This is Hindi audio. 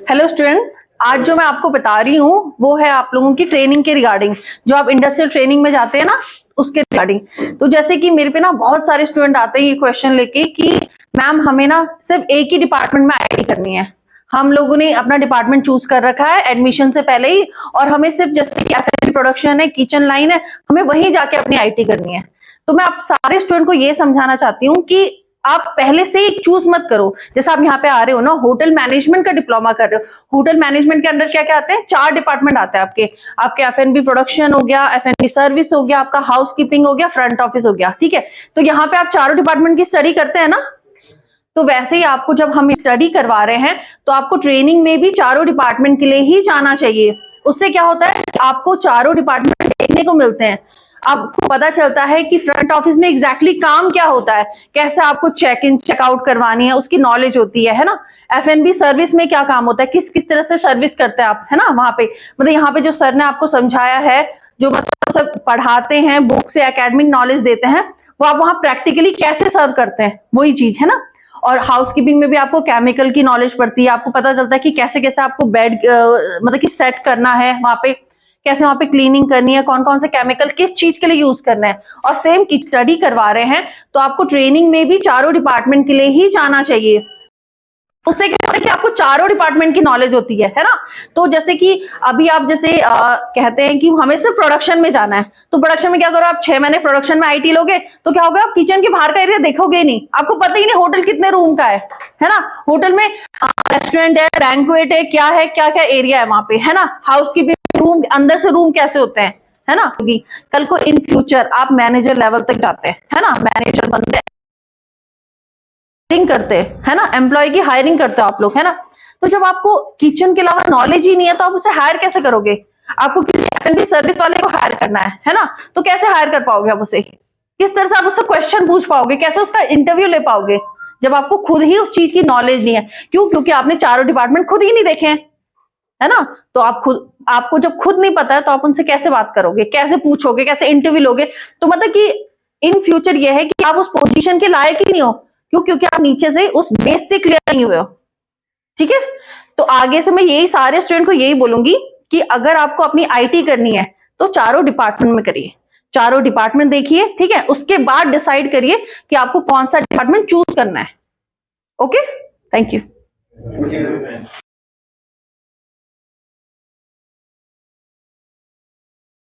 हेलो स्टूडेंट, आज जो मैं आपको बता रही हूँ वो है आप लोगों की ट्रेनिंग के रिगार्डिंग, जो आप इंडस्ट्रियल ट्रेनिंग में जाते हैं ना उसके रिगार्डिंग। तो जैसे कि मेरे पे ना बहुत सारे स्टूडेंट आते हैं ये क्वेश्चन लेके कि मैम हमें ना सिर्फ एक ही डिपार्टमेंट में आईटी करनी है। हम लोगों ने अपना डिपार्टमेंट चूज कर रखा है एडमिशन से पहले ही, और हमें सिर्फ जैसे कि एफएनबी प्रोडक्शन है, किचन लाइन है, हमें वहीं जाके अपनी आईटी करनी है। तो मैं आप सारे स्टूडेंट को ये समझाना चाहती हूँ कि आप पहले से एक चूज मत करो। जैसे आप यहाँ पे आ रहे हो ना, होटल मैनेजमेंट का डिप्लोमा कर रहे हो। होटल मैनेजमेंट के अंदर क्या क्या आते हैं? 4 डिपार्टमेंट आते हैं आपके एफएनबी प्रोडक्शन हो गया, एफएनबी सर्विस हो गया, आपका हाउस कीपिंग हो गया, फ्रंट ऑफिस हो गया। ठीक है, तो यहाँ पे आप चारों डिपार्टमेंट की स्टडी करते हैं ना। तो वैसे ही आपको जब हम स्टडी करवा रहे हैं तो आपको ट्रेनिंग में भी चारों डिपार्टमेंट के लिए ही जाना चाहिए। उससे क्या होता है, आपको चारों डिपार्टमेंट देखने को मिलते हैं। आपको पता चलता है कि फ्रंट ऑफिस में एग्जैक्टली काम क्या होता है, कैसे आपको चेक इन चेकआउट करवानी है, उसकी नॉलेज होती है ना। एफएनबी सर्विस में क्या काम होता है, किस किस तरह से सर्विस करते हैं आप, है ना। वहां पे मतलब यहाँ पे जो सर ने आपको समझाया है, जो मतलब सब पढ़ाते हैं, बुक से एकेडमिक नॉलेज देते हैं, वो आप वहां प्रैक्टिकली कैसे सर्व करते हैं, वही चीज है ना। और हाउस कीपिंग में भी आपको केमिकल की नॉलेज पड़ती है। आपको पता चलता है कि कैसे कैसे आपको बेड मतलब कि सेट करना है वहां पे, कैसे वहां पे क्लीनिंग करनी है, कौन कौन से केमिकल किस चीज के लिए यूज करना है। और सेम की स्टडी करवा रहे हैं तो आपको ट्रेनिंग में भी चारों डिपार्टमेंट के लिए ही जाना चाहिए। उससे क्या होता है कि आपको चारों डिपार्टमेंट की नॉलेज होती है ना। तो जैसे कि अभी आप जैसे कहते हैं कि हमें सिर्फ प्रोडक्शन में जाना है, तो प्रोडक्शन में क्या करो, आप 6 महीने प्रोडक्शन में आईटी लोगे तो क्या होगा, आप किचन के बाहर का एरिया देखोगे नहीं, आपको पता ही नहीं होटल कितने रूम का है ना। होटल में रेस्टोरेंट है, बैंक्वेट है, क्या है, क्या क्या एरिया है वहां पे, है ना। हाउस कीपिंग रूम, अंदर से रूम कैसे होते हैं, है ना। कल को इन फ्यूचर आप मैनेजर लेवल तक जाते हैं, है ना, मैनेजर बनते हैं, करते है ना, एम्प्लॉय की हायरिंग करते हो आप लोग, है ना। तो जब आपको किचन के अलावा नॉलेज ही नहीं है तो आप उसे हायर कैसे करोगे। आपको किसी एफएनबी सर्विस वाले को हायर करना है ना, तो कैसे हायर कर पाओगे आप उसे, किस तरह से आप उससे क्वेश्चन पूछ पाओगे, कैसे उसका इंटरव्यू ले पाओगे, जब आपको खुद ही उस चीज की नॉलेज नहीं है। क्यों? क्योंकि आपने चारों डिपार्टमेंट खुद ही नहीं देखे हैं, है ना। तो आपको जब खुद नहीं पता है तो आप उनसे कैसे बात करोगे, कैसे पूछोगे, कैसे इंटरव्यू लोगे। तो मतलब कि इन फ्यूचर ये है कि आप उस पोजीशन के लायक ही नहीं हो। क्यों? क्योंकि आप नीचे से उस बेस से क्लियर नहीं हुए हो। ठीक है, तो आगे से मैं यही सारे स्टूडेंट को यही बोलूंगी कि अगर आपको अपनी आईटी करनी है तो चारों डिपार्टमेंट में करिए, चारों डिपार्टमेंट देखिए, ठीक है। उसके बाद डिसाइड करिए कि आपको कौन सा डिपार्टमेंट चूज करना है। Okay, thank you.